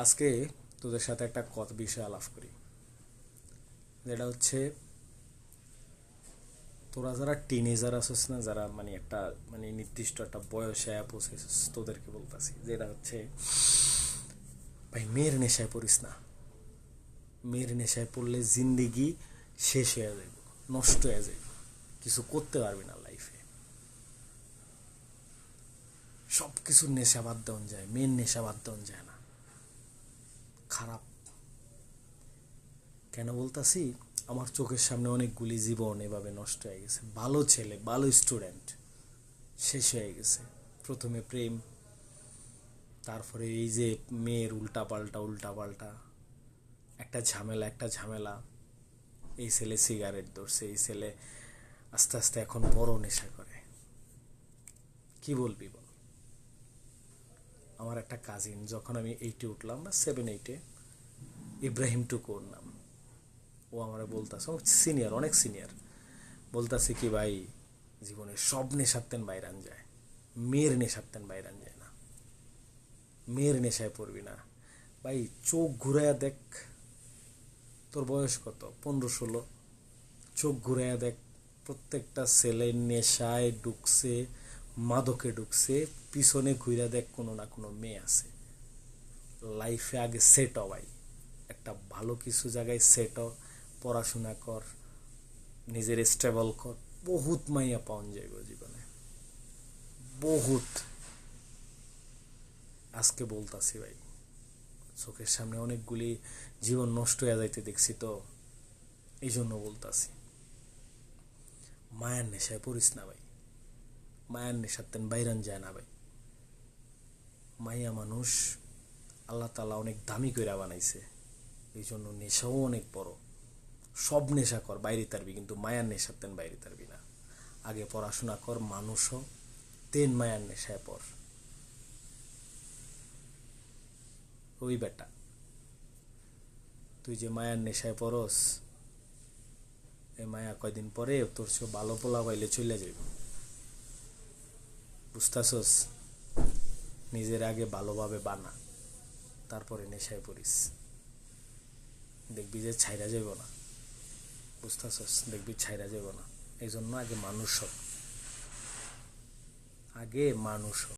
আজকে তোদের সাথে একটা বিষয় আলাপ করি, যেটা হচ্ছে তোরা যারা টিনেজার আছিস না, যারা একটা নির্দিষ্ট একটা বয়সে পৌঁছেছিস, তোদেরকে বলতেছি যেটা হচ্ছে ভাই, মেয়ের নেশায় পড়িস না। মেয়ের নেশায় পড়লে জিন্দেগি শেষ হয়ে যাবে, নষ্ট হয়ে যাবে, কিছু করতে পারবি না লাইফে। সব কিছুর নেশা বাদ দেওয়া যায়, মেয়ের নেশা বাদ দেওয়া যায় না। খারাপ কেন বলতাছি, আমার চোখের সামনে অনেকগুলি জীবন এভাবে নষ্ট হয়ে গেছে। ভালো ছেলে, ভালো স্টুডেন্ট শেষ হয়ে গেছে। প্রথমে প্রেম, তারপরে এই যে মেয়ের উল্টা পাল্টা একটা ঝামেলা। এই ছেলে সিগারেট ধরছে, এই ছেলে আস্তে আস্তে এখন বড় নেশা করে। কি বলবি বল? আমার একটা কাজিন, যখন আমি 8-এ উঠলাম বা 7-8-এ, ইব্রাহিম টুকুর নাম, ও আমার বলতেছে, সিনিয়র, অনেক সিনিয়র, বলতেছে কি ভাই, জীবনে সব নেশাতেন বাইরান যায়, মেয়ের নেশাতেন বাইরান যায় না। মেয়ের নেশায় পড়বি না ভাই। চোখ ঘুরাইয়া দেখ, তোর বয়স কত? 15-16। চোখ ঘুরাইয়া দেখ, প্রত্যেকটা ছেলে নেশায় ঢুকছে, মাদকে ঢুকছে, পিছনে ঘুরে দেখ কোনো না কোনো মেয়ে আছে। লাইফে আগে সেট হ ভাই, একটা ভালো কিছু জায়গায় সেট হ, পড়াশোনা কর, নিজের স্টেবল কর। বহুত মাইয়া পাওয়া যাইব জীবনে, বহুত। আজকে বলতাছি ভাই, চোখের সামনে অনেকগুলি জীবন নষ্ট হয়ে যাইতে দেখছি, তো এই জন্য বলতাছি, মায়ের নেশায় পড়িস না ভাই। মায়ের নেশাতেন বাইরান যায় না ভাই। মাইয়া মানুষ আল্লাহ তাআলা অনেক দামি কইরা বানাইছে, এই জন্য নেশাও অনেক বড়। সব নেশা কর, বাইরে তারবি, কিন্তু মায়ার নেশাতেন বাইরে তারবি না। আগে পড়াশোনা কর, মানুষ হ, তেন মায়ার নেশায় পড়। ওই বেটা, তুই যে মায়ার নেশায় পড়স, এই মায়া কয়দিন পরে তোর সে ভালো পোলা পাইলে চলে যাইব। বুঝতাছস? নিজের আগে ভালোভাবে বানা, তারপরে নেশায় পড়িস, দেখবি যে ছাইরা যাইব না। বুঝতাছস? দেখবি ছাইরা যাইব না। এই জন্য আগে মানুষ হ, আগে মানুষ হ।